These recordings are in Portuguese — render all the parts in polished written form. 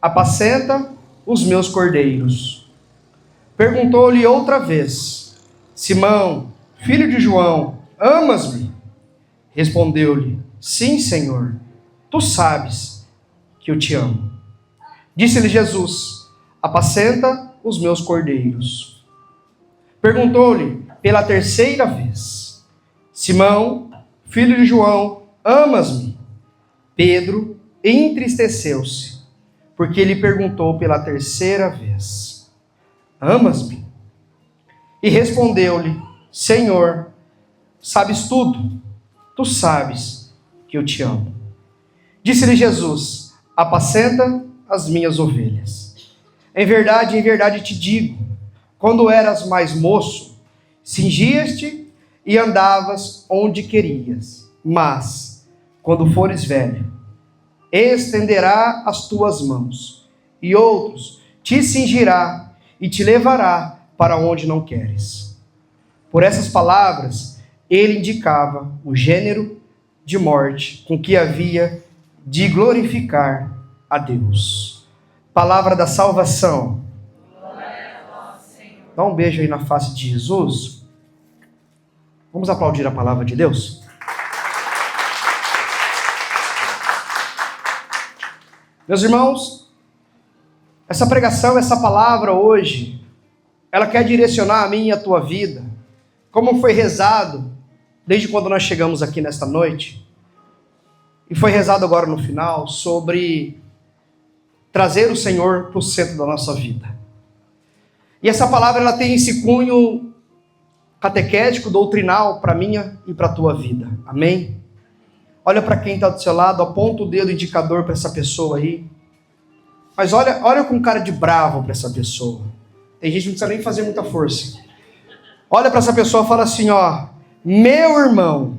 apacenta os meus cordeiros. Perguntou-lhe outra vez: Simão, filho de João, amas-me? Respondeu-lhe: Sim, Senhor, tu sabes que eu te amo. Disse-lhe Jesus: apacenta os meus cordeiros. Perguntou-lhe pela terceira vez: Simão, filho de João, amas-me? Pedro entristeceu-se, porque ele perguntou pela terceira vez: amas-me? E respondeu-lhe: Senhor, sabes tudo, tu sabes que eu te amo. Disse-lhe Jesus: apacenta as minhas ovelhas. Em verdade te digo, quando eras mais moço, cingias-te e andavas onde querias. Mas, quando fores velho, estenderá as tuas mãos, e outros te cingirá e te levará para onde não queres. Por essas palavras, ele indicava o gênero de morte com que havia de glorificar a Deus. Palavra da salvação. Dá um beijo aí na face de Jesus. Vamos aplaudir a palavra de Deus? Meus irmãos, essa pregação, essa palavra hoje, ela quer direcionar a mim e a tua vida, como foi rezado desde quando nós chegamos aqui nesta noite, e foi rezado agora no final, sobre trazer o Senhor para o centro da nossa vida. E essa palavra, ela tem esse cunho catequético, doutrinal, para a minha e para a tua vida. Amém? Olha para quem está do seu lado, aponta o dedo indicador para essa pessoa aí. Mas olha com cara de bravo para essa pessoa. Tem gente que não precisa nem fazer muita força. Olha para essa pessoa e fala assim, ó: meu irmão.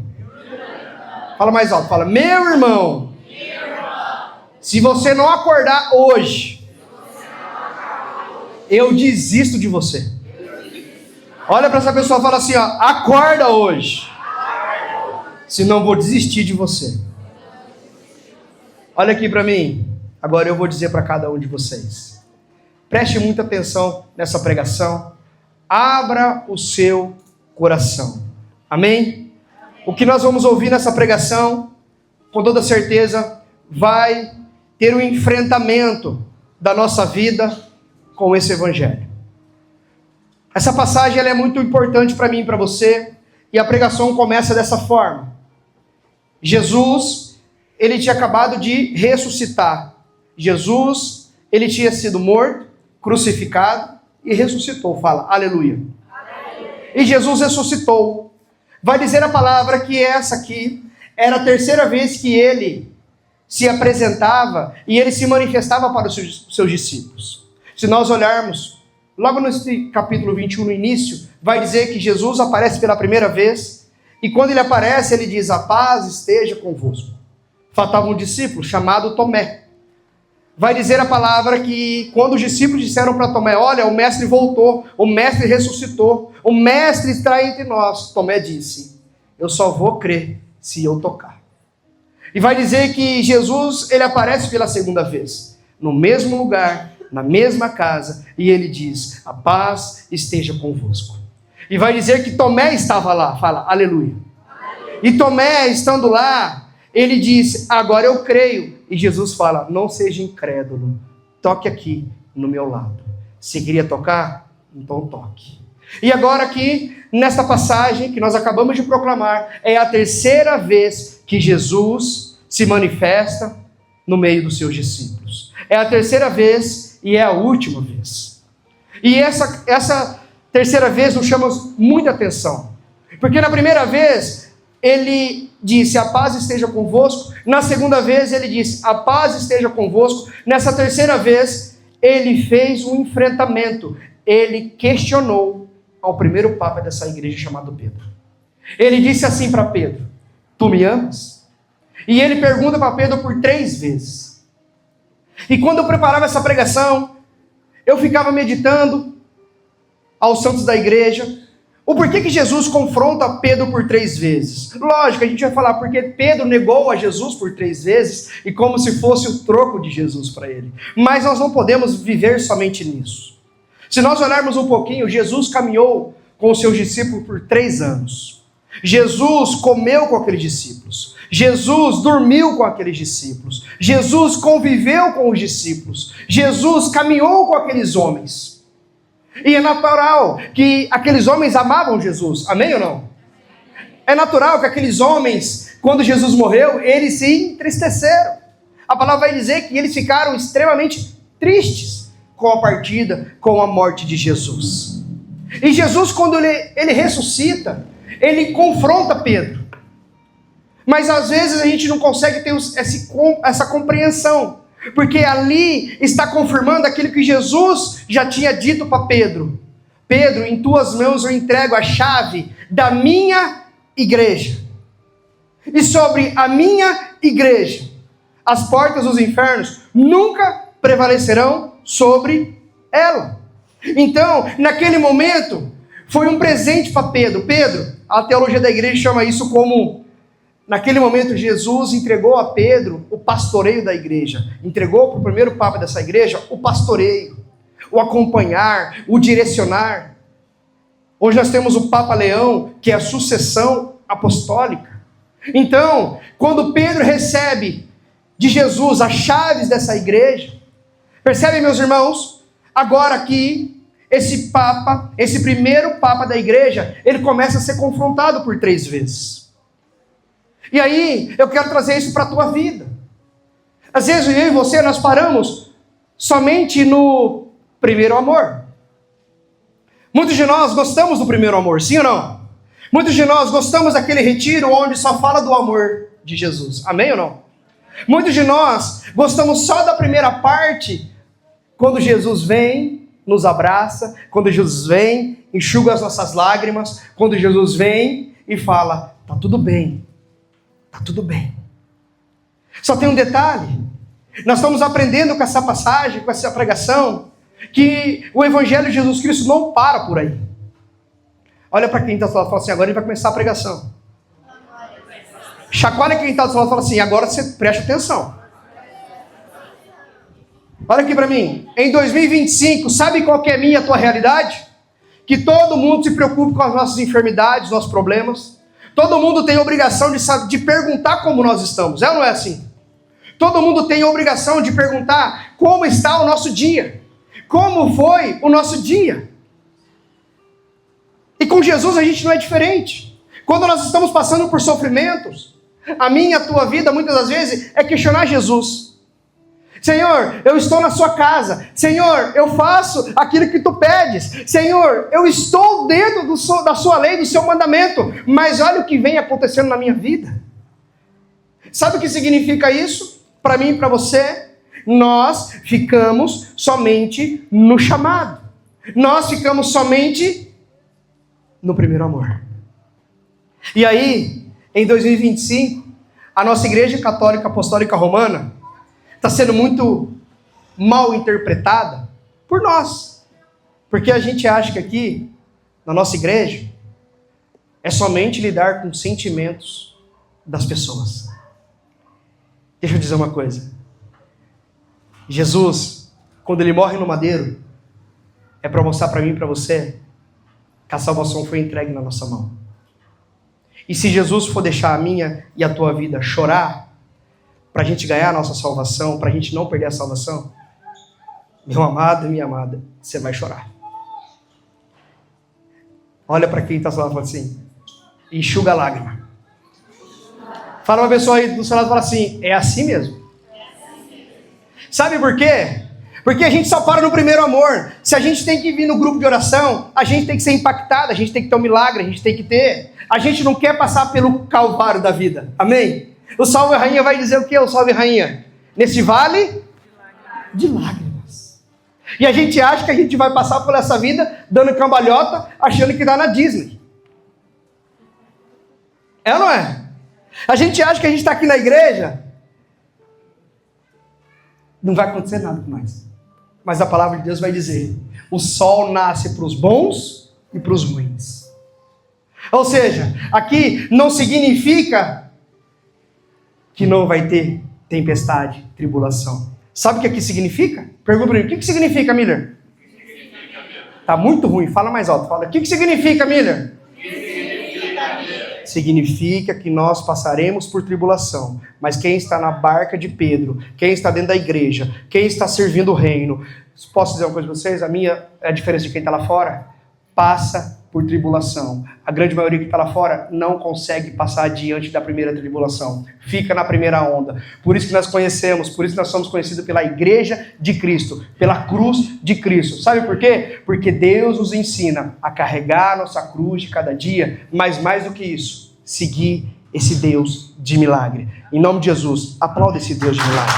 Fala mais alto, fala: meu irmão. Se você não acordar hoje, eu desisto de você. Olha para essa pessoa e fala assim, ó: acorda hoje. Senão vou desistir de você. Olha aqui para mim. Agora eu vou dizer para cada um de vocês. Preste muita atenção nessa pregação. Abra o seu coração. Amém? O que nós vamos ouvir nessa pregação, com toda certeza, vai ter um enfrentamento da nossa vida com esse evangelho. Essa passagem ela é muito importante para mim e para você, e a pregação começa dessa forma. Jesus, ele tinha acabado de ressuscitar. Jesus, ele tinha sido morto, crucificado e ressuscitou. Fala, aleluia. E Jesus ressuscitou. Vai dizer a palavra que essa aqui era a terceira vez que ele se apresentava e ele se manifestava para os seus discípulos. Se nós olharmos, logo nesse capítulo 21, no início, vai dizer que Jesus aparece pela primeira vez, e quando ele aparece, ele diz: a paz esteja convosco. Faltava um discípulo chamado Tomé. Vai dizer a palavra que quando os discípulos disseram para Tomé: olha, o mestre voltou, o mestre ressuscitou, o mestre está entre nós, Tomé disse: eu só vou crer se eu tocar. E vai dizer que Jesus, ele aparece pela segunda vez, no mesmo lugar, na mesma casa, e ele diz: a paz esteja convosco. E vai dizer que Tomé estava lá, fala, aleluia. E Tomé, estando lá, ele disse: agora eu creio. E Jesus fala: não seja incrédulo, toque aqui no meu lado. Se queria tocar, então toque. E agora aqui, nesta passagem que nós acabamos de proclamar, é a terceira vez que Jesus se manifesta no meio dos seus discípulos. É a terceira vez e é a última vez. E essa terceira vez nos chama muita atenção. Porque na primeira vez, ele disse: a paz esteja convosco. Na segunda vez, ele disse: a paz esteja convosco. Nessa terceira vez, ele fez um enfrentamento. Ele questionou ao primeiro papa dessa igreja, chamado Pedro. Ele disse assim para Pedro: tu me amas? E ele pergunta para Pedro por 3 vezes. E quando eu preparava essa pregação, eu ficava meditando aos santos da igreja, O porquê que Jesus confronta Pedro por 3 vezes? Lógico, a gente vai falar porque Pedro negou a Jesus por 3 vezes e como se fosse o troco de Jesus para ele. Mas nós não podemos viver somente nisso. Se nós olharmos um pouquinho, Jesus caminhou com os seus discípulos por 3 anos. Jesus comeu com aqueles discípulos. Jesus dormiu com aqueles discípulos. Jesus conviveu com os discípulos. Jesus caminhou com aqueles homens. E é natural que aqueles homens amavam Jesus. Amém ou não? É natural que aqueles homens, quando Jesus morreu, eles se entristeceram. A palavra vai dizer que eles ficaram extremamente tristes com a partida, com a morte de Jesus. E Jesus, quando ele ressuscita, ele confronta Pedro. Mas às vezes a gente não consegue ter essa compreensão. Porque ali está confirmando aquilo que Jesus já tinha dito para Pedro. Pedro, em tuas mãos eu entrego a chave da minha igreja. E sobre a minha igreja, as portas dos infernos nunca prevalecerão sobre ela. Então, naquele momento, foi um presente para Pedro. Pedro, a teologia da igreja chama isso como... Naquele momento, Jesus entregou a Pedro o pastoreio da igreja. Entregou para o primeiro papa dessa igreja o pastoreio, o acompanhar, o direcionar. Hoje nós temos o Papa Leão, que é a sucessão apostólica. Então, quando Pedro recebe de Jesus as chaves dessa igreja, percebem, meus irmãos? Agora aqui, esse papa, esse primeiro papa da igreja, ele começa a ser confrontado por 3 vezes. E aí, eu quero trazer isso para a tua vida. Às vezes, eu e você, nós paramos somente no primeiro amor. Muitos de nós gostamos do primeiro amor, sim ou não? Muitos de nós gostamos daquele retiro onde só fala do amor de Jesus. Amém ou não? Muitos de nós gostamos só da primeira parte, quando Jesus vem, nos abraça, quando Jesus vem, enxuga as nossas lágrimas, quando Jesus vem e fala, tá tudo bem. Está tudo bem. Só tem um detalhe. Nós estamos aprendendo com essa passagem, com essa pregação, que o Evangelho de Jesus Cristo não para por aí. Olha para quem está do lado e fala assim, agora ele vai começar a pregação. Chacoalha quem está do lado e fala assim, agora você preste atenção. Olha aqui para mim. Em 2025, sabe qual que é a minha e a tua realidade? Que todo mundo se preocupe com as nossas enfermidades, nossos problemas. Todo mundo tem a obrigação de perguntar como nós estamos. É ou não é assim? Todo mundo tem a obrigação de perguntar como está o nosso dia. Como foi o nosso dia. E com Jesus a gente não é diferente. Quando nós estamos passando por sofrimentos, a minha e a tua vida muitas das vezes é questionar Jesus. Senhor, eu estou na sua casa. Senhor, eu faço aquilo que tu pedes. Senhor, eu estou dentro da sua lei, do seu mandamento. Mas olha o que vem acontecendo na minha vida. Sabe o que significa isso? Para mim e para você, nós ficamos somente no chamado. Nós ficamos somente no primeiro amor. E aí, em 2025, a nossa Igreja Católica Apostólica Romana está sendo muito mal interpretada por nós. Porque a gente acha que aqui, na nossa igreja, é somente lidar com sentimentos das pessoas. Deixa eu dizer uma coisa. Jesus, quando ele morre no madeiro, é para mostrar para mim e para você que a salvação foi entregue na nossa mão. E se Jesus for deixar a minha e a tua vida chorar, para a gente ganhar a nossa salvação, para a gente não perder a salvação, meu amado e minha amada, você vai chorar. Olha para quem está do lado e fala assim, enxuga a lágrima. Fala uma pessoa aí do seu lado e fala assim, é assim mesmo. Sabe por quê? Porque a gente só para no primeiro amor. Se a gente tem que vir no grupo de oração, a gente tem que ser impactado, a gente tem que ter um milagre, a gente tem que ter. A gente não quer passar pelo calvário da vida. Amém? O Salve Rainha vai dizer o que, o Salve Rainha? Nesse vale de lágrimas. E a gente acha que a gente vai passar por essa vida dando cambalhota, achando que está na Disney. É ou não é? A gente acha que a gente está aqui na igreja, não vai acontecer nada com nós. Mas a palavra de Deus vai dizer, o sol nasce para os bons e para os ruins. Ou seja, aqui não significa que não vai ter tempestade, tribulação. Sabe o que aqui significa? Pergunta para mim, o que significa, Miller? Tá muito ruim, fala mais alto. Fala, o que significa, Miller? Significa que nós passaremos por tribulação. Mas quem está na barca de Pedro, quem está dentro da igreja, quem está servindo o reino, posso dizer uma coisa para vocês? A diferença de quem está lá fora, passa por tribulação. A grande maioria que está lá fora não consegue passar diante da primeira tribulação. Fica na primeira onda. Por isso que nós conhecemos, por isso que nós somos conhecidos pela igreja de Cristo, pela cruz de Cristo. Sabe por quê? Porque Deus nos ensina a carregar a nossa cruz de cada dia, mas mais do que isso, seguir esse Deus de milagre. Em nome de Jesus, aplauda esse Deus de milagre.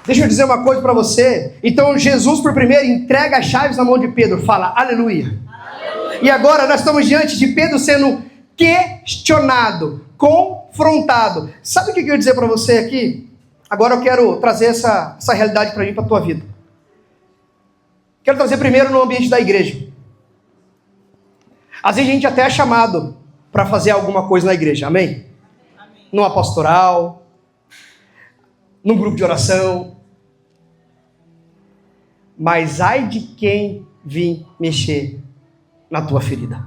Deixa eu dizer uma coisa para você. Então Jesus, por primeiro, entrega as chaves na mão de Pedro. Fala, aleluia. Aleluia. E agora nós estamos diante de Pedro sendo questionado, confrontado. Sabe o que eu quero dizer para você aqui? Agora eu quero trazer essa realidade para mim, para a tua vida. Quero trazer primeiro no ambiente da igreja. Às vezes a gente até é chamado para fazer alguma coisa na igreja, amém? Amém. Numa pastoral, num grupo de oração. Mas ai de quem vir mexer na tua ferida.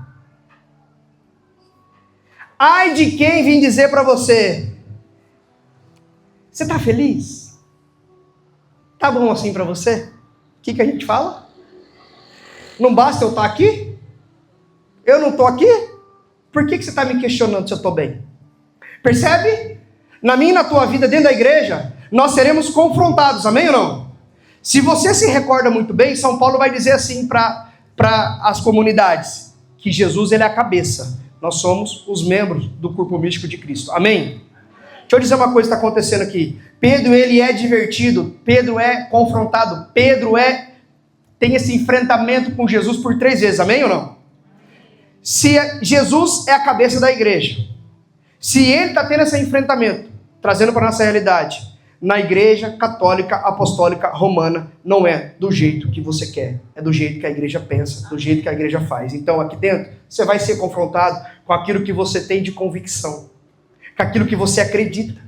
Ai de quem vir dizer para você, você está feliz? Tá bom assim para você? O que a gente fala? Não basta eu estar aqui? Eu não estou aqui? Por que você está me questionando se eu estou bem? Percebe? Na minha e na tua vida dentro da igreja, nós seremos confrontados, amém ou não? Se você se recorda muito bem, São Paulo vai dizer assim para as comunidades, que Jesus ele é a cabeça, nós somos os membros do corpo místico de Cristo, amém? Deixa eu dizer uma coisa que está acontecendo aqui. Pedro ele é divertido, Pedro é confrontado, Pedro tem esse enfrentamento com Jesus por 3 vezes, amém ou não? Se Jesus é a cabeça da igreja, se ele está tendo esse enfrentamento, trazendo para a nossa realidade, na igreja católica, apostólica, romana, não é do jeito que você quer, é do jeito que a igreja pensa, do jeito que a igreja faz. Então aqui dentro, você vai ser confrontado com aquilo que você tem de convicção, com aquilo que você acredita.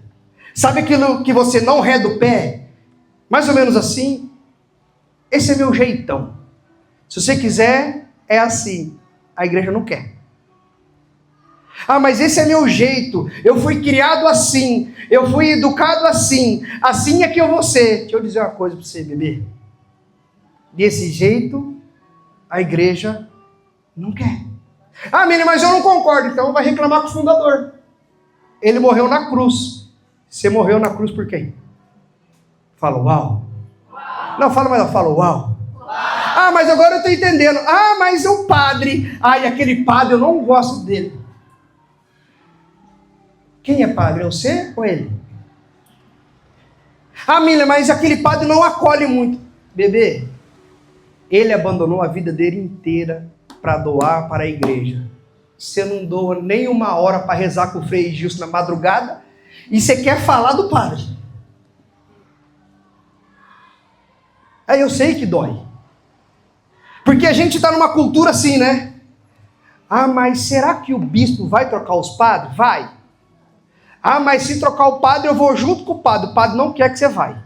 Sabe aquilo que você não ré do pé? Mais ou menos assim, esse é meu jeitão. Se você quiser, é assim. A igreja não quer. Ah, mas esse é meu jeito. Eu fui criado assim. Eu fui educado assim. Assim é que eu vou ser. Deixa eu dizer uma coisa para você, bebê. Desse jeito, a igreja não quer. Ah, menina, mas eu não concordo. Então vai reclamar com o fundador. Ele morreu na cruz. Você morreu na cruz por quem? Fala, uau. Não, fala mais, fala, uau. Ah, mas agora eu estou entendendo. Ah, mas o padre. Ai, aquele padre, eu não gosto dele. Quem é padre? É você ou ele? Ah, Mila, mas aquele padre não acolhe muito. Bebê, ele abandonou a vida dele inteira para doar para a igreja. Você não doa nem 1 hora para rezar com o Frei Gilson na madrugada e você quer falar do padre. Aí eu sei que dói. Porque a gente está numa cultura assim, né? Ah, mas será que o bispo vai trocar os padres? Vai. Ah, mas se trocar o padre, eu vou junto com o padre. O padre não quer que você vá.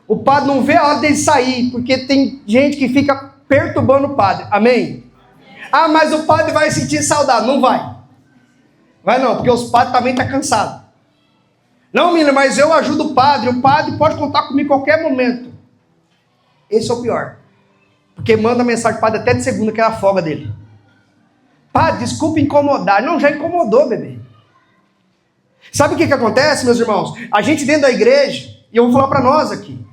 O padre não vê a hora dele sair, porque tem gente que fica perturbando o padre. Amém? Ah, mas o padre vai sentir saudade. Não vai. Vai não, porque os padres também estão cansados. Não, menina, mas eu ajudo o padre pode contar comigo a qualquer momento. Esse é o pior. Porque manda mensagem para o padre até de segunda, que é a folga dele. Padre, desculpa incomodar. Não, já incomodou, bebê. Sabe o que acontece, meus irmãos? A gente dentro da igreja, e eu vou falar para nós aqui.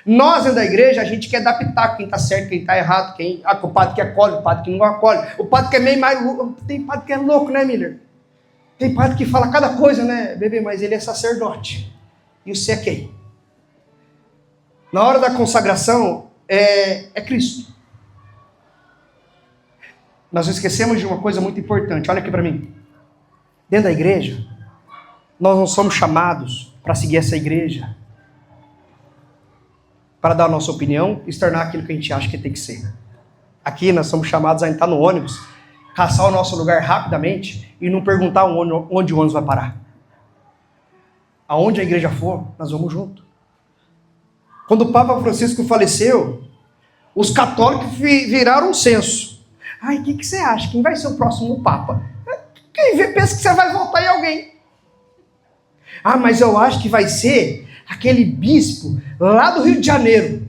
Nós dentro da igreja, a gente quer dar pitaco, quem está certo, quem está errado, o padre que acolhe, o padre que não acolhe, o padre que é meio mais louco. Tem padre que é louco, né, Miller? Tem padre que fala cada coisa, né, bebê? Mas ele é sacerdote. E você é quem? Na hora da consagração, é Cristo. Nós esquecemos de uma coisa muito importante. Olha aqui para mim. Dentro da igreja, nós não somos chamados para seguir essa igreja. para dar a nossa opinião e se tornar aquilo que a gente acha que tem que ser. Aqui nós somos chamados a entrar no ônibus, caçar o nosso lugar rapidamente e não perguntar onde o ônibus vai parar. Aonde a igreja for, nós vamos junto. Quando o Papa Francisco faleceu, os católicos viraram um censo. Ai, o que você acha? Quem vai ser o próximo Papa? Quem vê pensa que você vai votar em alguém. Ah, mas eu acho que vai ser aquele bispo lá do Rio de Janeiro.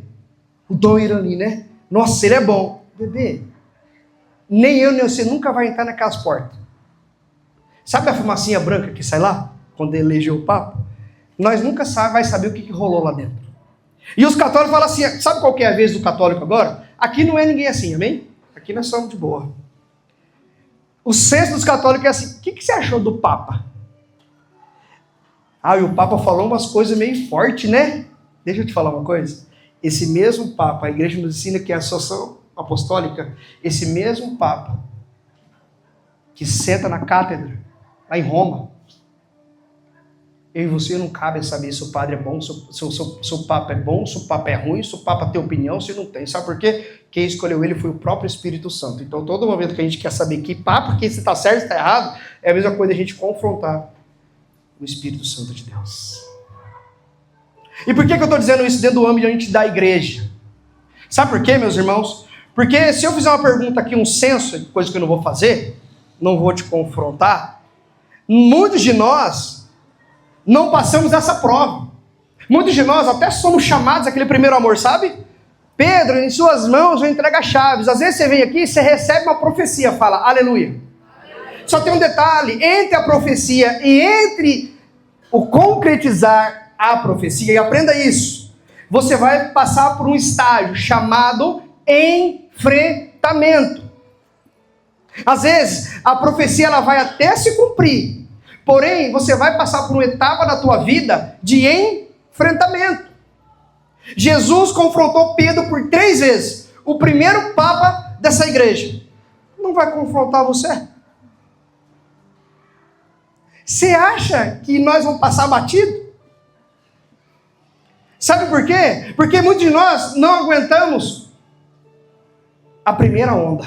O Dom Irani, né? Nossa, ele é bom. Bebê, nem eu nem você nunca vai entrar naquelas portas. Sabe a fumacinha branca que sai lá? Quando elegeu o Papa? Nós nunca vai saber o que rolou lá dentro. E os católicos falam assim, sabe qual que é a vez do católico agora? Aqui não é ninguém assim, amém? Aqui nós somos de boa. O senso dos católicos é assim, o que você achou do Papa? Ah, e o Papa falou umas coisas meio fortes, né? Deixa eu te falar uma coisa. Esse mesmo Papa, a igreja nos ensina que é a associação apostólica, esse mesmo Papa que senta na cátedra, lá em Roma, eu e você não cabe saber se o padre é bom, se o Papa é bom, se o Papa é ruim, se o Papa tem opinião, se não tem. Sabe por quê? Quem escolheu ele foi o próprio Espírito Santo. Então, todo momento que a gente quer saber que Papa, que se está certo, se está errado, é a mesma coisa a gente confrontar o Espírito Santo de Deus. E por que eu estou dizendo isso dentro do ambiente da igreja? Sabe por quê, meus irmãos? Porque se eu fizer uma pergunta aqui, um censo, coisa que eu não vou fazer, não vou te confrontar, muitos de nós não passamos essa prova. Muitos de nós até somos chamados àquele primeiro amor, sabe? Pedro, em suas mãos eu entrego as chaves. Às vezes você vem aqui e você recebe uma profecia, fala aleluia. Só tem um detalhe, entre a profecia e entre o concretizar a profecia, e aprenda isso, você vai passar por um estágio chamado enfrentamento. Às vezes, a profecia ela vai até se cumprir, porém, você vai passar por uma etapa da tua vida de enfrentamento. Jesus confrontou Pedro por 3 vezes, o primeiro papa dessa igreja. Não vai confrontar você? Você acha que nós vamos passar batido? Sabe por quê? Porque muitos de nós não aguentamos a primeira onda.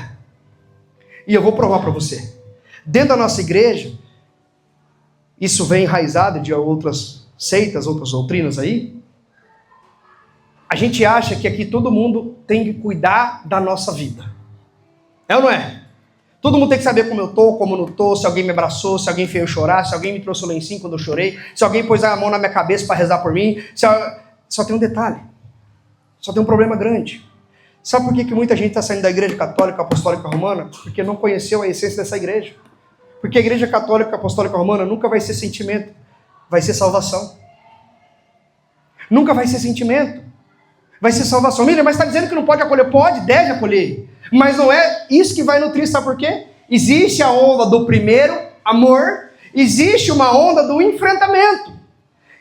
E eu vou provar para você. Dentro da nossa igreja, isso vem enraizado de outras seitas, outras doutrinas aí. A gente acha que aqui todo mundo tem que cuidar da nossa vida. É ou não é? Todo mundo tem que saber como eu estou, como não estou, se alguém me abraçou, se alguém fez eu chorar, se alguém me trouxe o lencinho quando eu chorei, se alguém pôs a mão na minha cabeça para rezar por mim. Só tem um detalhe. Só tem um problema grande. Sabe por que muita gente está saindo da igreja católica apostólica romana? Porque não conheceu a essência dessa igreja. Porque a igreja católica apostólica romana nunca vai ser sentimento, vai ser salvação. Nunca vai ser sentimento, vai ser salvação. Miriam, mas está dizendo que não pode acolher? Pode, deve acolher. Mas não é isso que vai nutrir, sabe por quê? Existe a onda do primeiro amor, existe uma onda do enfrentamento.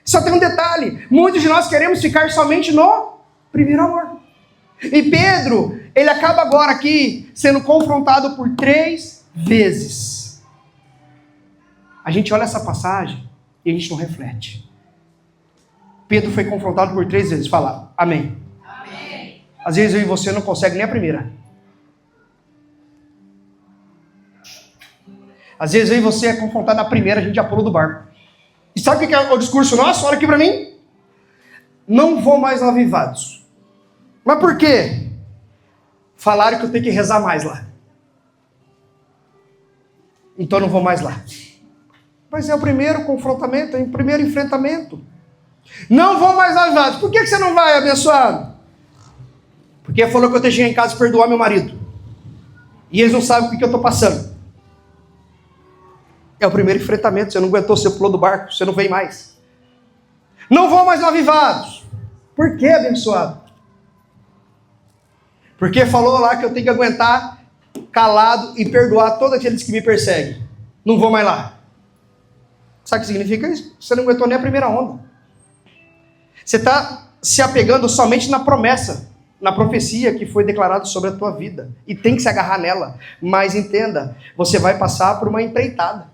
Só tem um detalhe, muitos de nós queremos ficar somente no primeiro amor. E Pedro, ele acaba agora aqui sendo confrontado por 3 vezes. A gente olha essa passagem e a gente não reflete. Pedro foi confrontado por 3 vezes. Fala, amém. Amém. Às vezes eu e você não consegue nem a primeira. Às vezes eu e você é confrontado na primeira, a gente já pulou do barco. E sabe o que é o discurso nosso? Olha aqui para mim. Não vou mais no Avivados. Mas por quê? Falaram que eu tenho que rezar mais lá. Então eu não vou mais lá. Mas é o primeiro confrontamento, é o primeiro enfrentamento. Não vou mais no Avivados. Por que você não vai, abençoado? Porque falou que eu tenho que chegar em casa e perdoar meu marido. E eles não sabem o que eu estou passando. É o primeiro enfrentamento. Você não aguentou, você pulou do barco, você não vem mais. Não vou mais no Avivados. Por que, abençoado? Porque falou lá que eu tenho que aguentar calado e perdoar todos aqueles que me perseguem. Não vou mais lá. Sabe o que significa isso? Você não aguentou nem a primeira onda. Você está se apegando somente na promessa, na profecia que foi declarada sobre a tua vida. E tem que se agarrar nela. Mas entenda, você vai passar por uma empreitada.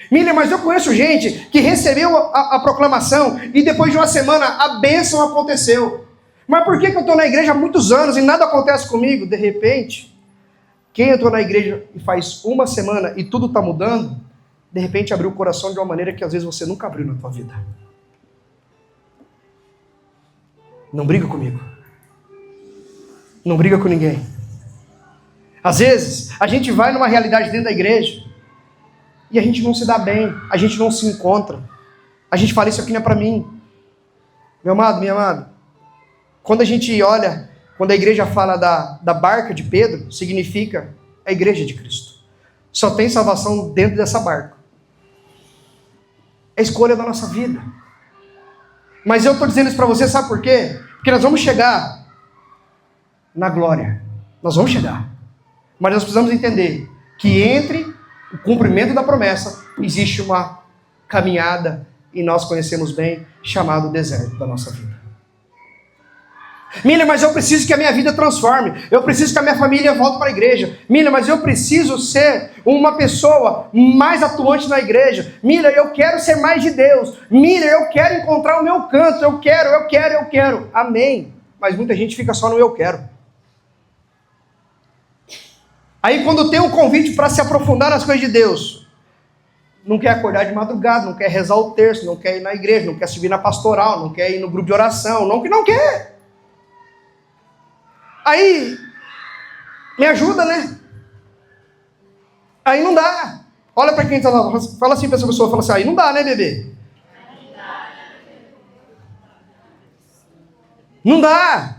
Miriam, mas eu conheço gente que recebeu a proclamação e depois de uma semana a bênção aconteceu. Mas por que eu estou na igreja há muitos anos e nada acontece comigo? De repente, quem entrou na igreja e faz uma semana e tudo está mudando, de repente abriu o coração de uma maneira que às vezes você nunca abriu na tua vida. Não briga comigo. Não briga com ninguém. Às vezes, a gente vai numa realidade dentro da igreja e a gente não se dá bem, a gente não se encontra. A gente fala, isso aqui não é para mim. Meu amado, minha amada, quando a gente olha, quando a igreja fala da barca de Pedro, significa a igreja de Cristo. Só tem salvação dentro dessa barca. É a escolha da nossa vida. Mas eu estou dizendo isso para você, sabe por quê? Porque nós vamos chegar na glória. Nós vamos chegar. Mas nós precisamos entender que entre o cumprimento da promessa existe uma caminhada, e nós conhecemos bem, chamado deserto da nossa vida. Miller, mas eu preciso que a minha vida transforme. Eu preciso que a minha família volte para a igreja. Miller, mas eu preciso ser uma pessoa mais atuante na igreja. Miller, eu quero ser mais de Deus. Miller, eu quero encontrar o meu canto. Eu quero. Amém. Mas muita gente fica só no eu quero. Aí quando tem um convite para se aprofundar nas coisas de Deus, não quer acordar de madrugada, não quer rezar o terço, não quer ir na igreja, não quer subir na pastoral, não quer ir no grupo de oração, não quer. Aí, me ajuda, né? Aí não dá. Olha para quem está lá, fala assim para essa pessoa, fala assim, aí não dá, né, bebê? Não dá.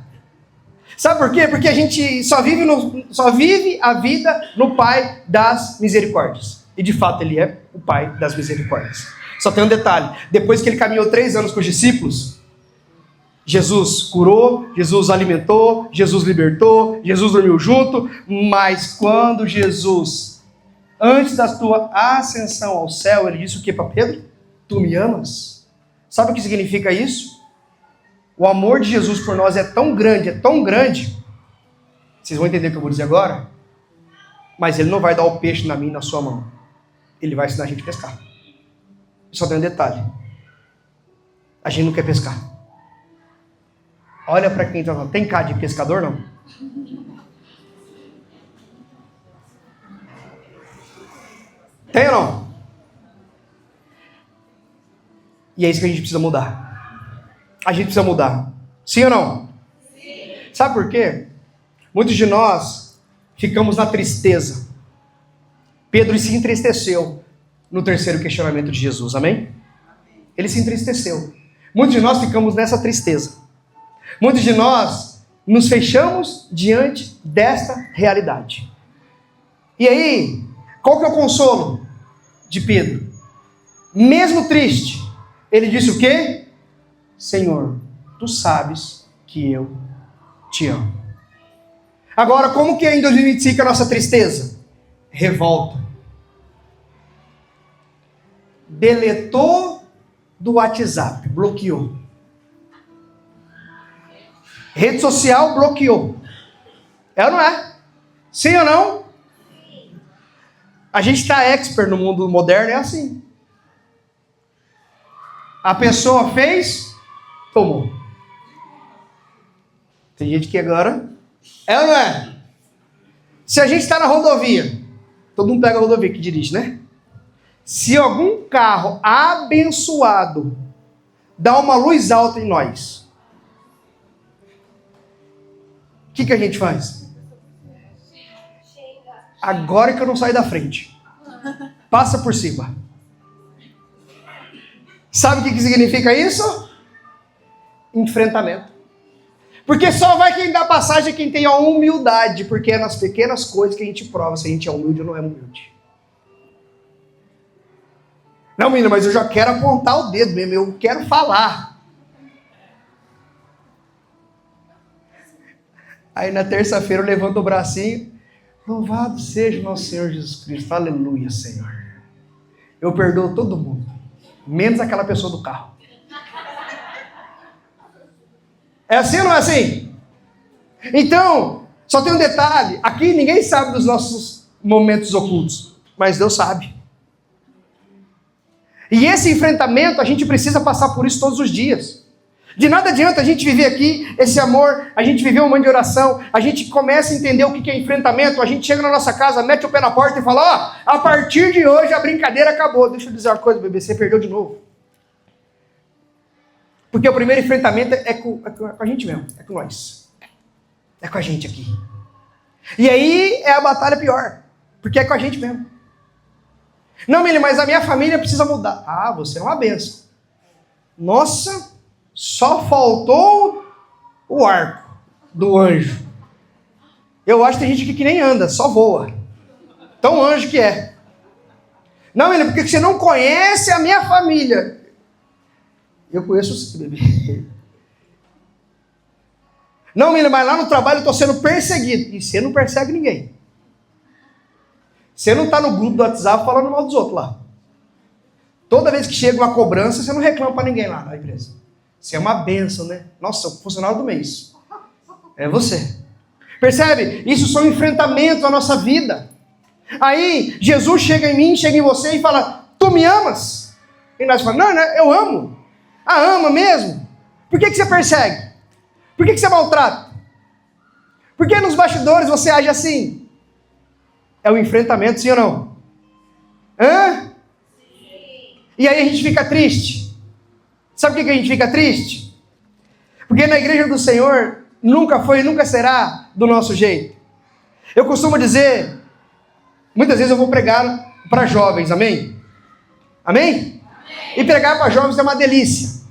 Sabe por quê? Porque a gente só vive a vida no Pai das misericórdias. E de fato ele é o Pai das misericórdias. Só tem um detalhe. Depois que ele caminhou 3 anos com os discípulos, Jesus curou, Jesus alimentou, Jesus libertou, Jesus dormiu junto. Mas quando Jesus, antes da tua ascensão ao céu, ele disse o que para Pedro? Tu me amas? Sabe o que significa isso? O amor de Jesus por nós é tão grande, vocês vão entender o que eu vou dizer agora, mas ele não vai dar o peixe na minha e na sua mão. Ele vai ensinar a gente a pescar. Só tem um detalhe. A gente não quer pescar. Olha para quem está falando. Tem cara de pescador, não? Tem ou não? E é isso que a gente precisa mudar. A gente precisa mudar. Sim ou não? Sim. Sabe por quê? Muitos de nós ficamos na tristeza. Pedro se entristeceu no 3º questionamento de Jesus. Amém? Ele se entristeceu. Muitos de nós ficamos nessa tristeza. Muitos de nós nos fechamos diante desta realidade. E aí, qual que é o consolo de Pedro? Mesmo triste, ele disse o quê? Senhor, tu sabes que eu te amo. Agora, como que é em 2025 a nossa tristeza? Revolta. Deletou do WhatsApp, bloqueou. Rede social, bloqueou. É ou não é? Sim ou não? A gente está expert no mundo moderno, é assim. A pessoa fez, tomou. Tem gente que agora... É ou não é? Se a gente está na rodovia, todo mundo pega a rodovia que dirige, né? Se algum carro abençoado dá uma luz alta em nós, o que a gente faz? Agora que eu não saio da frente, passa por cima. Sabe o que significa isso? Enfrentamento. Porque só vai quem dá passagem é quem tem a humildade, porque é nas pequenas coisas que a gente prova se a gente é humilde ou não é humilde. Não, menina, mas eu já quero apontar o dedo mesmo, eu quero falar. Aí na terça-feira eu levanto o bracinho, louvado seja o nosso Senhor Jesus Cristo, aleluia, Senhor. Eu perdoo todo mundo, menos aquela pessoa do carro. É assim ou não é assim? Então, só tem um detalhe. Aqui ninguém sabe dos nossos momentos ocultos, mas Deus sabe. E esse enfrentamento, a gente precisa passar por isso todos os dias. De nada adianta a gente viver aqui esse amor, a gente viver um momento de oração, a gente começa a entender o que é enfrentamento, a gente chega na nossa casa, mete o pé na porta e fala, ó, a partir de hoje a brincadeira acabou. Deixa eu dizer uma coisa, bebê, você perdeu de novo. Porque o primeiro enfrentamento é com a gente mesmo, é com nós. É com a gente aqui. E aí é a batalha pior, porque é com a gente mesmo. Não, Mili, mas a minha família precisa mudar. Ah, você é uma benção. Nossa, só faltou o arco do anjo. Eu acho que tem gente aqui que nem anda, só voa. Tão anjo que é. Não, Mili, porque você não conhece a minha família. Eu conheço você, bebê. Não, Mili, mas lá no trabalho eu estou sendo perseguido. E você não persegue ninguém. Você não está no grupo do WhatsApp falando mal dos outros lá. Toda vez que chega uma cobrança, você não reclama para ninguém lá na empresa. Você é uma bênção, né? Nossa, o funcionário do mês. É você. Percebe? Isso são enfrentamentos na nossa vida. Aí, Jesus chega em mim, chega em você e fala, tu me amas? E nós falamos, não, eu amo. Ah, ama mesmo? Por que você persegue? Por que você maltrata? Por que nos bastidores você age assim? É o enfrentamento, sim ou não? Hã? E aí a gente fica triste. Sabe por que a gente fica triste? Porque na igreja do Senhor nunca foi e nunca será do nosso jeito. Eu costumo dizer, muitas vezes eu vou pregar para jovens, amém? Amém? E pregar para jovens é uma delícia.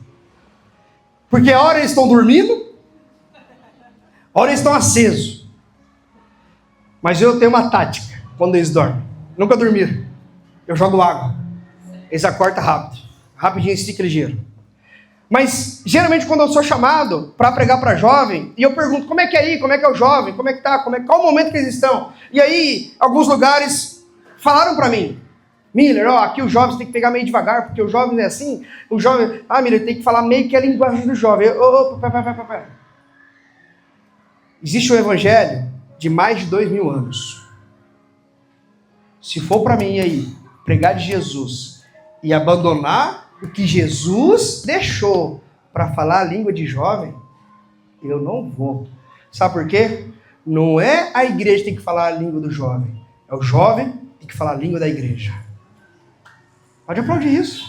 Porque a hora eles estão dormindo, a hora eles estão acesos. Mas eu tenho uma tática quando eles dormem. Nunca dormiram. Eu jogo água. Eles acordam rápido. Rapidinho, estica ligeiro. Mas, geralmente, quando eu sou chamado para pregar para jovem, e eu pergunto, como é que é aí? Como é que é o jovem? Como é que tá? Qual o momento que eles estão? E aí, alguns lugares falaram para mim, Miller, ó, aqui os jovens tem que pegar meio devagar, porque o jovem é assim, o jovem, Miller, tem que falar meio que a linguagem do jovem. Existe um evangelho de mais de 2000 anos. Se for para mim aí, pregar de Jesus e abandonar o que Jesus deixou para falar a língua de jovem, eu não vou. Sabe por quê? Não é a igreja que tem que falar a língua do jovem. É o jovem que tem que falar a língua da igreja. Pode aplaudir isso.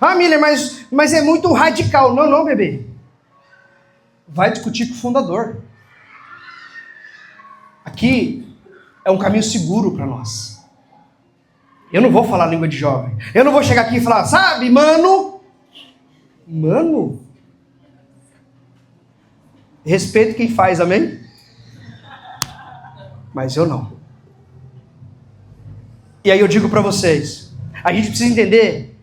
Ah, Miller, mas é muito radical. Não, bebê. Vai discutir com o fundador. Aqui é um caminho seguro para nós. Eu não vou falar a língua de jovem. Eu não vou chegar aqui e falar, sabe, mano? Mano? Respeito quem faz, amém? Mas eu não. E aí eu digo para vocês, a gente precisa entender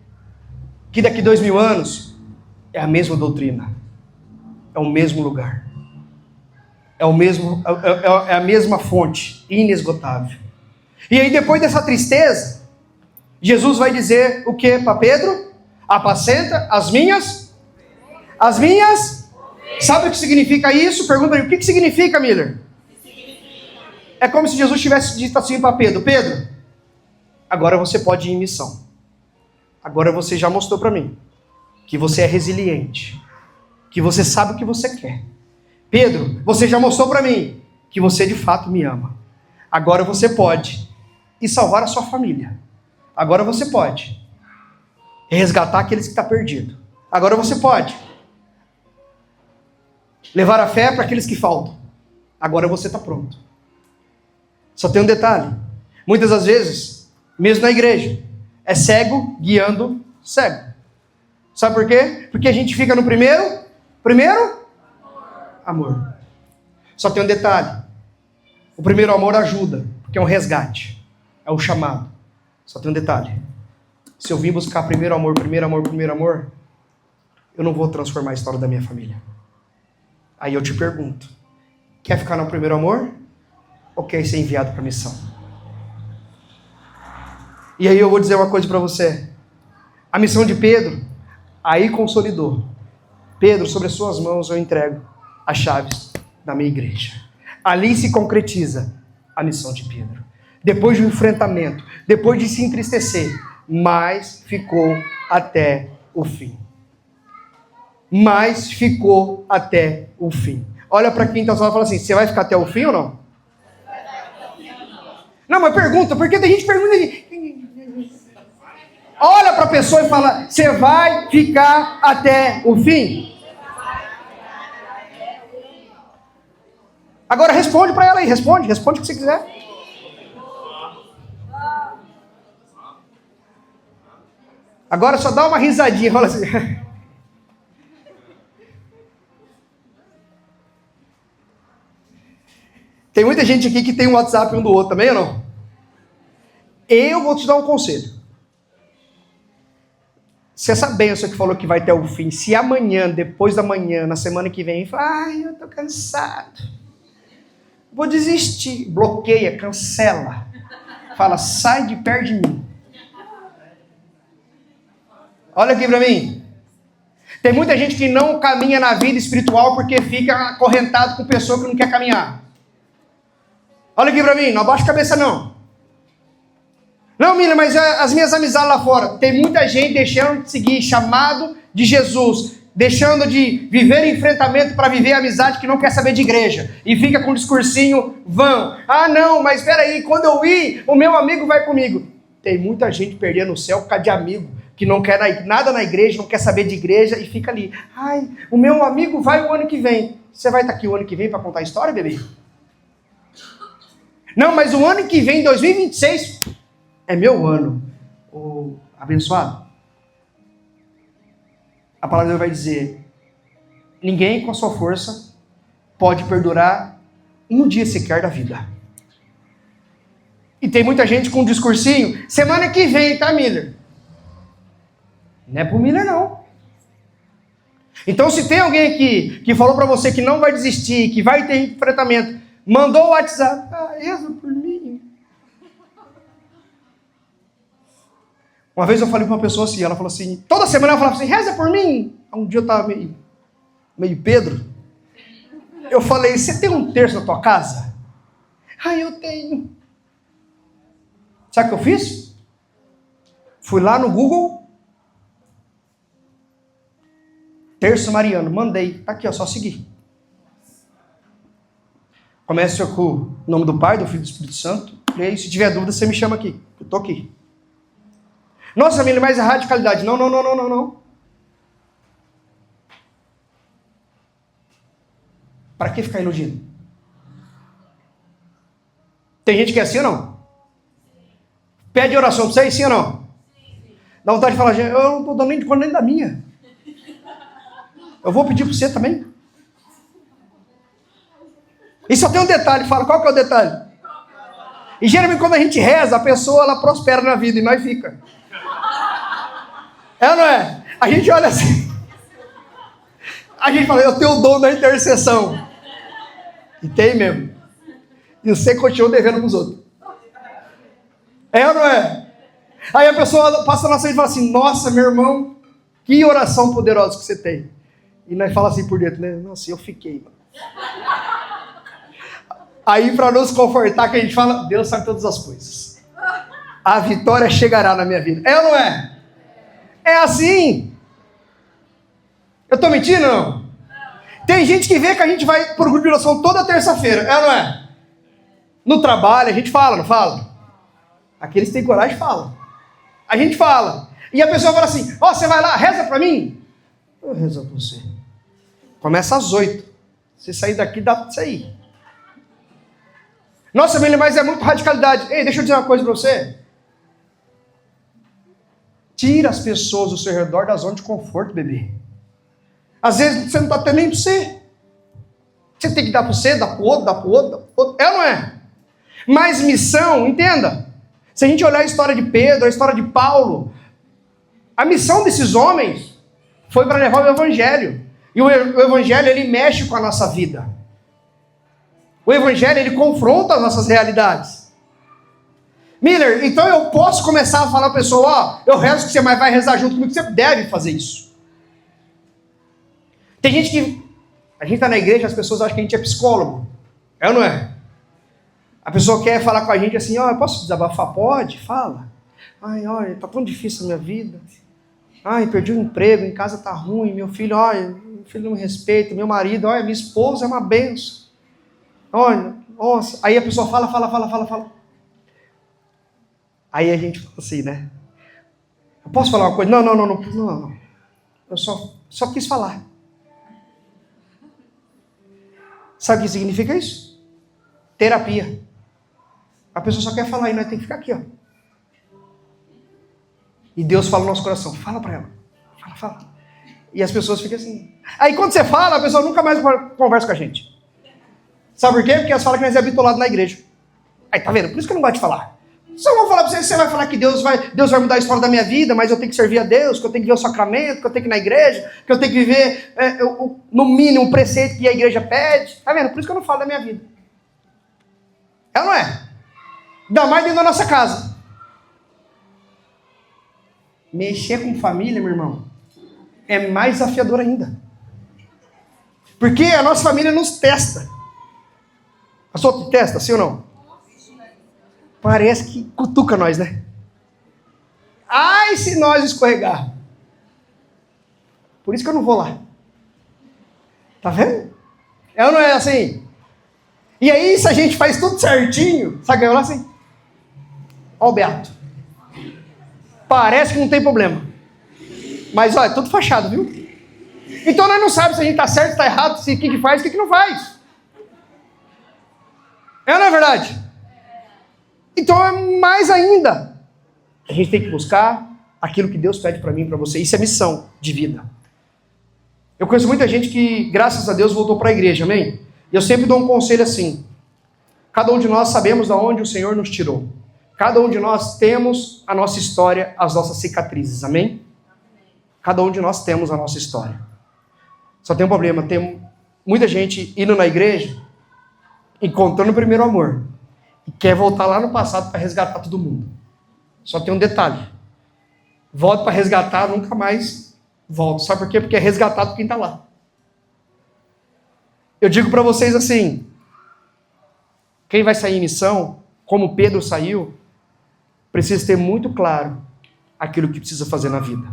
que daqui 2000 anos é a mesma doutrina. É o mesmo lugar. É a mesma fonte, inesgotável. E aí depois dessa tristeza, Jesus vai dizer o que para Pedro? Apacenta as minhas? Sabe o que significa isso? Pergunta aí, o que significa, Miller? É como se Jesus tivesse dito assim para Pedro, Pedro, agora você pode ir em missão. Agora você já mostrou para mim que você é resiliente, que você sabe o que você quer. Pedro, você já mostrou para mim que você de fato me ama. Agora você pode ir salvar a sua família. Agora você pode resgatar aqueles que estão perdidos. Agora você pode levar a fé para aqueles que faltam. Agora você está pronto. Só tem um detalhe. Muitas das vezes, mesmo na igreja, é cego guiando cego. Sabe por quê? Porque a gente fica no primeiro amor. Só tem um detalhe. O primeiro amor ajuda, porque é um resgate. É um chamado. Só tem um detalhe. Se eu vim buscar primeiro amor, eu não vou transformar a história da minha família. Aí eu te pergunto, quer ficar no primeiro amor? Ou quer ser enviado para a missão? E aí eu vou dizer uma coisa para você. A missão de Pedro, aí consolidou. Pedro, sobre as suas mãos eu entrego as chaves da minha igreja. Ali se concretiza a missão de Pedro. Depois do enfrentamento, depois de se entristecer, mas ficou até o fim. Mas ficou até o fim. Olha para quem está falando e fala assim, você vai ficar até o fim ou não? Não, mas pergunta, porque tem gente que pergunta aqui. Olha para a pessoa e fala, você vai ficar até o fim? Agora responde para ela aí, responde o que você quiser. Agora só dá uma risadinha, fala assim. Tem muita gente aqui que tem um WhatsApp um do outro também ou não? Eu vou te dar um conselho. Se essa bênção que falou que vai ter o fim, se amanhã, depois da manhã, na semana que vem, fala, ai, eu tô cansado, vou desistir, bloqueia, cancela, fala, sai de perto de mim. Olha aqui pra mim. Tem muita gente que não caminha na vida espiritual porque fica acorrentado com pessoa que não quer caminhar. Olha aqui pra mim, não abaixa a cabeça não. Não, Mila, mas as minhas amizades lá fora, tem muita gente deixando de seguir chamado de Jesus, deixando de viver enfrentamento para viver amizade que não quer saber de igreja, e fica com um discursinho vão. Ah não, mas espera aí, quando eu ir, o meu amigo vai comigo. Tem muita gente perdendo o céu por causa de amigo, que não quer nada na igreja, não quer saber de igreja, e fica ali. Ai, o meu amigo vai o ano que vem. Você vai estar aqui o ano que vem para contar a história, bebê? Não, mas o ano que vem, 2026, é meu ano. Oh, abençoado. A palavra de Deus vai dizer, ninguém com a sua força pode perdurar um dia sequer da vida. E tem muita gente com um discursinho, semana que vem, tá, Miller? Não é pro Miller, não. Então, se tem alguém aqui que falou para você que não vai desistir, que vai ter enfrentamento, mandou o WhatsApp, reza por mim. Uma vez eu falei para uma pessoa assim, ela falou assim, toda semana ela falava assim, reza por mim. Um dia eu estava meio Pedro. Eu falei, você tem um terço na tua casa? Eu tenho. Sabe o que eu fiz? Fui lá no Google, terço mariano, mandei, tá aqui, ó, só seguir. Começa com o nome do Pai, do Filho e do Espírito Santo. E aí, se tiver dúvida, você me chama aqui. Eu tô aqui. Nossa, Miller, mas é radicalidade. Não. Para que ficar iludindo? Tem gente que é assim ou não? Pede oração para vocês, sim ou não? Dá vontade de falar, eu não estou dando nem conta nem da minha. Eu vou pedir para você também. E só tem um detalhe, fala, qual que é o detalhe? E geralmente quando a gente reza, a pessoa ela prospera na vida e nós fica. É ou não é? A gente olha assim. A gente fala, eu tenho o dom da intercessão. E tem mesmo. E você continua devendo para os outros. É ou não é? Aí a pessoa passa na nossa frente e fala assim, nossa, meu irmão, que oração poderosa que você tem. E nós fala assim por dentro, né? Nossa, eu fiquei, mano. Aí para nos confortar que a gente fala, Deus sabe todas as coisas. A vitória chegará na minha vida. É ou não é? É assim. Eu estou mentindo ou não? Tem gente que vê que a gente vai por grupo de oração toda terça-feira. É ou não é? No trabalho a gente fala, não fala? Aqueles que têm coragem falam. A gente fala. E a pessoa fala assim, você vai lá, reza para mim. Eu rezo para você. Começa às 8. Você sair daqui, dá para sair. Nossa, mas é muito radicalidade. Ei, deixa eu dizer uma coisa para você. Tira as pessoas do seu redor da zona de conforto, bebê. Às vezes você não está tendo nem para você. Você tem que dar para você, dar para o outro, dar para o outro. É ou não é? Mas missão, entenda. Se a gente olhar a história de Pedro, a história de Paulo, a missão desses homens foi para levar o evangelho. E o evangelho, ele mexe com a nossa vida. O evangelho, ele confronta as nossas realidades. Miller, então eu posso começar a falar para a pessoa, eu rezo que você vai rezar junto comigo, você deve fazer isso. Tem gente que, a gente está na igreja, as pessoas acham que a gente é psicólogo. É ou não é? A pessoa quer falar com a gente assim, eu posso desabafar? Pode, fala. Ai, olha, tá tão difícil a minha vida. Ai, perdi o emprego, em casa tá ruim, meu filho, olha, meu filho não me respeita, meu marido, olha, minha esposa é uma benção. Olha, nossa. Aí a pessoa fala. Aí a gente fala assim, né? Eu posso falar uma coisa? Não. Eu só quis falar. Sabe o que significa isso? Terapia. A pessoa só quer falar e nós temos que ficar aqui, ó. E Deus fala no nosso coração, fala para ela. Fala. E as pessoas ficam assim. Aí quando você fala, a pessoa nunca mais conversa com a gente. Sabe por quê? Porque elas falam que nós é bitolado na igreja. Aí, tá vendo? Por isso que eu não gosto de falar. Se eu vou falar pra você vai falar que Deus vai mudar a história da minha vida, mas eu tenho que servir a Deus, que eu tenho que ver o sacramento, que eu tenho que ir na igreja, que eu tenho que viver, no mínimo, um preceito que a igreja pede. Tá vendo? Por isso que eu não falo da minha vida. É ou não é? Ainda mais dentro da nossa casa. Mexer com família, meu irmão, é mais desafiador ainda. Porque a nossa família nos testa. A sua te testa, sim ou não? Parece que cutuca nós, né? Ai, se nós escorregar. Por isso que eu não vou lá. Tá vendo? É ou não é assim? E aí, se a gente faz tudo certinho, sabe o que eu falo assim? Ó o Beato. Parece que não tem problema. Mas, olha, é tudo fachado, viu? Então nós não sabemos se a gente tá certo, se tá errado, se o que faz, o que não faz. É ou não é verdade? Então é mais ainda. A gente tem que buscar aquilo que Deus pede para mim e para você. Isso é missão de vida. Eu conheço muita gente que, graças a Deus, voltou para a igreja, amém? E eu sempre dou um conselho assim. Cada um de nós sabemos de onde o Senhor nos tirou. Cada um de nós temos a nossa história, as nossas cicatrizes, amém? Cada um de nós temos a nossa história. Só tem um problema, tem muita gente indo na igreja, encontrando o primeiro amor, e quer voltar lá no passado para resgatar todo mundo. Só tem um detalhe. Volta para resgatar, nunca mais volta. Sabe por quê? Porque é resgatado quem está lá. Eu digo para vocês assim, quem vai sair em missão, como Pedro saiu, precisa ter muito claro aquilo que precisa fazer na vida.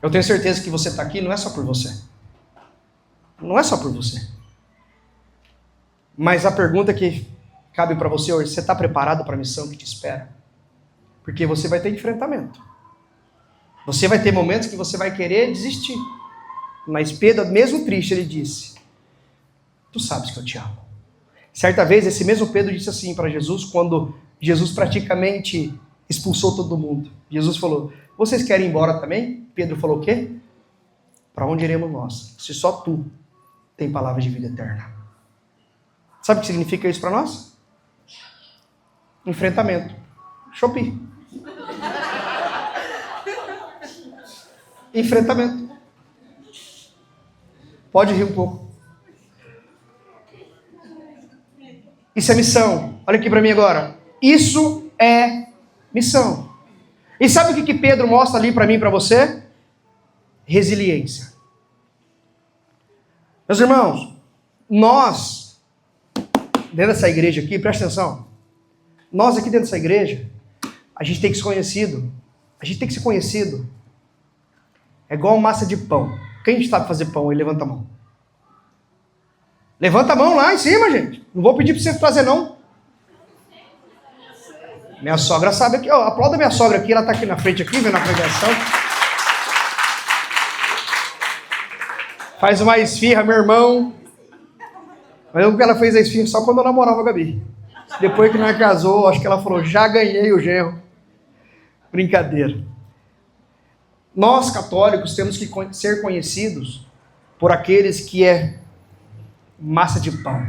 Eu tenho certeza que você está aqui não é só por você. Não é só por você. Mas a pergunta que cabe para você hoje, você está preparado para a missão que te espera? Porque você vai ter enfrentamento. Você vai ter momentos que você vai querer desistir. Mas Pedro, mesmo triste, ele disse, tu sabes que eu te amo. Certa vez, esse mesmo Pedro disse assim para Jesus, quando Jesus praticamente expulsou todo mundo. Jesus falou, vocês querem ir embora também? Pedro falou o quê? Para onde iremos nós? Se só tu tem palavra de vida eterna. Sabe o que significa isso para nós? Enfrentamento. Shopee. Enfrentamento. Pode rir um pouco. Isso é missão. Olha aqui para mim agora. Isso é missão. E sabe o que Pedro mostra ali para mim e para você? Resiliência. Meus irmãos, nós, dentro dessa igreja aqui, presta atenção. Nós aqui dentro dessa igreja, a gente tem que ser conhecido. A gente tem que ser conhecido. É igual massa de pão. Quem sabe fazer pão aí? Levanta a mão. Levanta a mão lá em cima, gente. Não vou pedir para você fazer, não. Minha sogra sabe aqui, ó. Aplauda minha sogra aqui, ela está aqui na frente, aqui, vendo a pregação. Faz uma esfirra, meu irmão. Mas lembro que ela fez a esfirra só quando eu namorava a Gabi. Depois que nós casou, acho que ela falou, já ganhei o genro. Brincadeira. Nós, católicos, temos que ser conhecidos por aqueles que é massa de pão.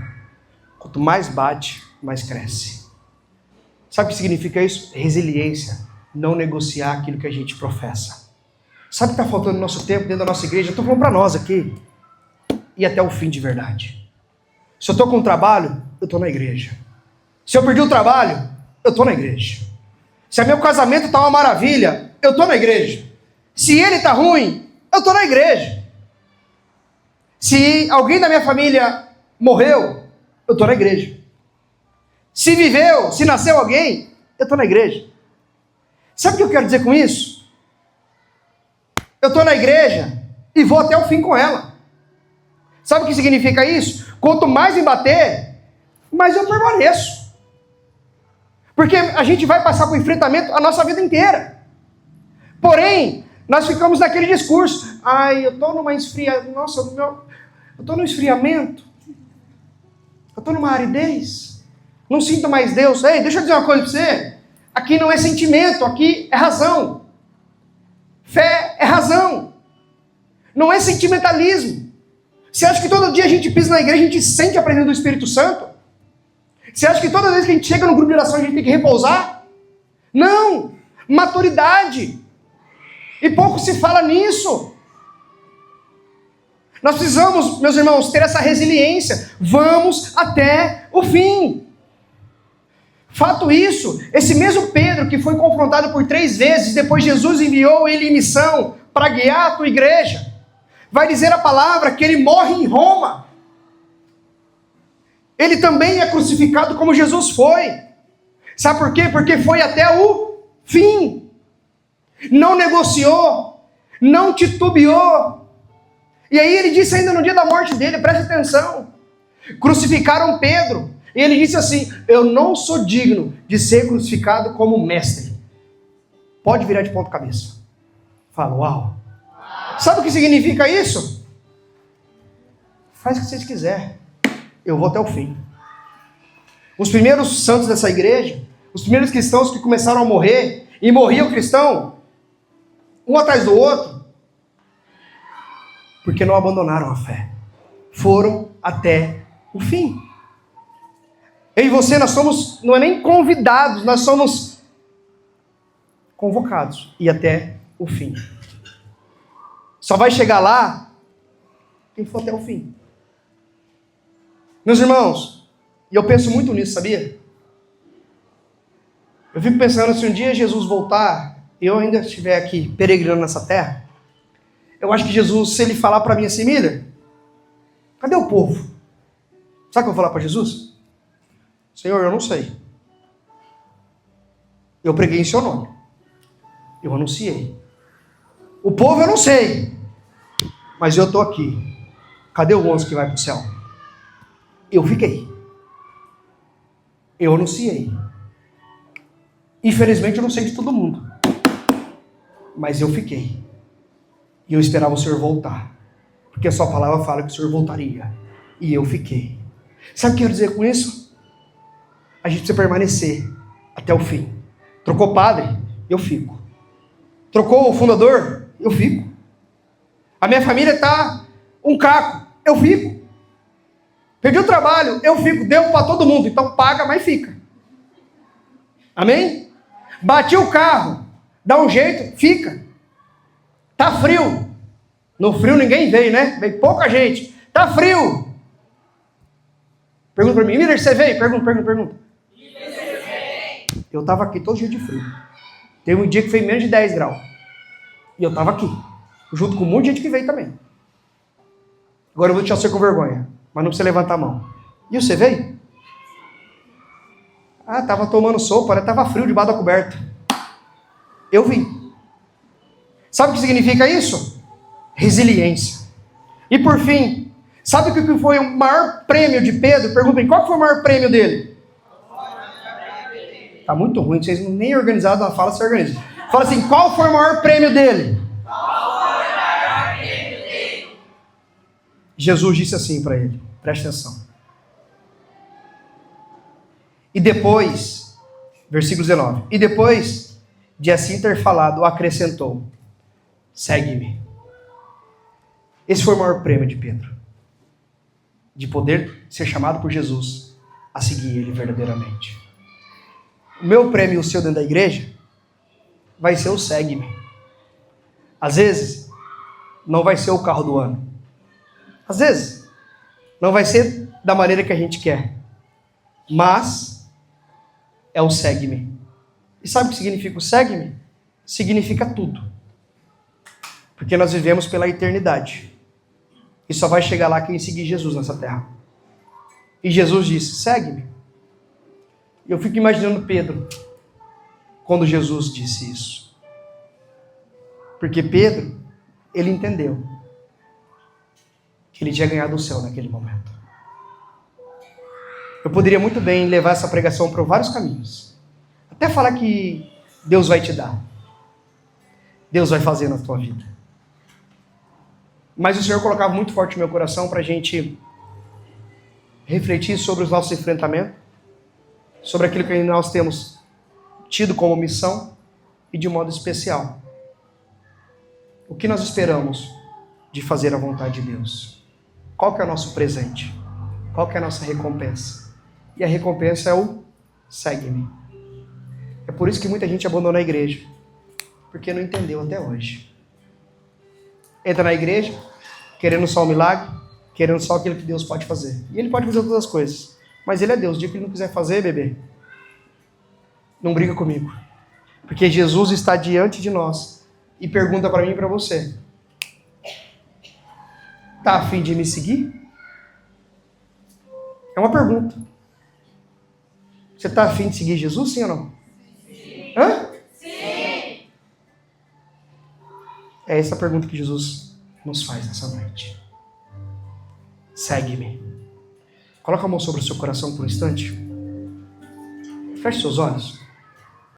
Quanto mais bate, mais cresce. Sabe o que significa isso? Resiliência. Não negociar aquilo que a gente professa. Sabe o que está faltando no nosso tempo, dentro da nossa igreja? Eu estou falando para nós aqui. E até o fim de verdade. Se eu estou com um trabalho, eu estou na igreja. Se eu perdi o trabalho, eu estou na igreja. Se o meu casamento está uma maravilha, eu estou na igreja. Se ele está ruim, eu estou na igreja. Se alguém da minha família morreu, eu estou na igreja. Se viveu, se nasceu alguém, eu estou na igreja. Sabe o que eu quero dizer com isso? Eu estou na igreja e vou até o fim com ela. Sabe o que significa isso? Quanto mais me bater, mais eu permaneço. Porque a gente vai passar por enfrentamento a nossa vida inteira. Porém, nós ficamos naquele discurso. Ai, eu estou numa Nossa, eu estou num esfriamento. Eu estou numa aridez. Não sinto mais Deus. Ei, deixa eu dizer uma coisa para você. Aqui não é sentimento, aqui é razão. Fé é razão. Não é sentimentalismo. Você acha que todo dia a gente pisa na igreja e a gente sente a presença do Espírito Santo? Você acha que toda vez que a gente chega no grupo de oração a gente tem que repousar? Não! Maturidade. E pouco se fala nisso. Nós precisamos, meus irmãos, ter essa resiliência. Vamos até o fim. Fato isso, esse mesmo Pedro que foi confrontado por 3 vezes, depois Jesus enviou ele em missão para guiar a tua igreja. Vai dizer a palavra que ele morre em Roma. Ele também é crucificado como Jesus foi. Sabe por quê? Porque foi até o fim. Não negociou, não titubeou. E aí ele disse ainda no dia da morte dele, preste atenção. Crucificaram Pedro. E ele disse assim, eu não sou digno de ser crucificado como mestre. Pode virar de ponta cabeça. Fala, uau. Sabe o que significa isso? Faz o que vocês quiserem. Eu vou até o fim. Os primeiros santos dessa igreja, os primeiros cristãos que começaram a morrer, e morriam cristão, um atrás do outro, porque não abandonaram a fé. Foram até o fim. Eu e você, nós somos, não é nem convidados, nós somos convocados. E até o fim. Só vai chegar lá quem for até o fim. Meus irmãos, e eu penso muito nisso, sabia? Eu fico pensando, se um dia Jesus voltar, e eu ainda estiver aqui peregrinando nessa terra, eu acho que Jesus, se ele falar para mim assim, Miller, cadê o povo? Sabe o que eu vou falar para Jesus? Senhor, eu não sei. Eu preguei em seu nome. Eu anunciei. O povo eu não sei. Mas eu estou aqui. Cadê o ônibus que vai para o céu? Eu fiquei. Eu anunciei. Infelizmente eu não sei de todo mundo. Mas eu fiquei. E eu esperava o Senhor voltar. Porque a sua palavra fala que o Senhor voltaria. E eu fiquei. Sabe o que eu quero dizer com isso? A gente precisa permanecer até o fim. Trocou padre? Eu fico. Trocou o fundador? Eu fico. A minha família está um caco? Eu fico. Perdi o trabalho? Eu fico. Deu para todo mundo, então paga, mas fica. Amém? Bati o carro, dá um jeito, fica. Tá frio. No frio ninguém veio, né? Veio pouca gente. Tá frio. Pergunta para mim, Miller, você veio? Pergunta. Eu estava aqui todo dia de frio. Teve um dia que fez menos de 10 graus. E eu estava aqui. Junto com um monte de gente que veio também. Agora eu vou deixar você com vergonha. Mas não precisa levantar a mão. E você veio? Ah, estava tomando sopa, estava frio debaixo da coberta. Eu vim. Sabe o que significa isso? Resiliência. E por fim, sabe o que foi o maior prêmio de Pedro? Perguntem, qual foi o maior prêmio dele? Tá muito ruim, vocês nem organizados na fala, se organizam. Fala assim, qual foi o maior prêmio dele? Jesus disse assim para ele, preste atenção. E depois, versículo 19, e depois de assim ter falado, acrescentou, segue-me. Esse foi o maior prêmio de Pedro. De poder ser chamado por Jesus a seguir ele verdadeiramente. O meu prêmio e o seu dentro da igreja vai ser o segue-me. Às vezes, não vai ser o carro do ano. Às vezes, não vai ser da maneira que a gente quer. Mas, é o segue-me. E sabe o que significa o segue-me? Significa tudo. Porque nós vivemos pela eternidade. E só vai chegar lá quem seguir Jesus nessa terra. E Jesus disse, segue-me. E eu fico imaginando Pedro. quando Jesus disse isso. Porque Pedro, ele entendeu que ele tinha ganhado o céu naquele momento. Eu poderia muito bem levar essa pregação para vários caminhos. Até falar que Deus vai te dar. Deus vai fazer na tua vida. Mas o Senhor colocava muito forte no meu coração para a gente refletir sobre os nossos enfrentamentos, sobre aquilo que nós temos tido como missão e de modo especial. O que nós esperamos de fazer a vontade de Deus? Qual que é o nosso presente? Qual que é a nossa recompensa? E a recompensa é o segue-me. É por isso que muita gente abandona a igreja, porque não entendeu até hoje. Entra na igreja, querendo só o milagre, querendo só aquilo que Deus pode fazer. E Ele pode fazer todas as coisas, mas Ele é Deus. O dia que Ele não quiser fazer, bebê, não briga comigo. Porque Jesus está diante de nós e pergunta para mim e para você: está a fim de me seguir? É uma pergunta. Você está a fim de seguir Jesus, sim ou não? Sim. Hã? Sim. É essa a pergunta que Jesus nos faz nessa noite. Segue-me. Coloca a mão sobre o seu coração por um instante. Feche seus olhos.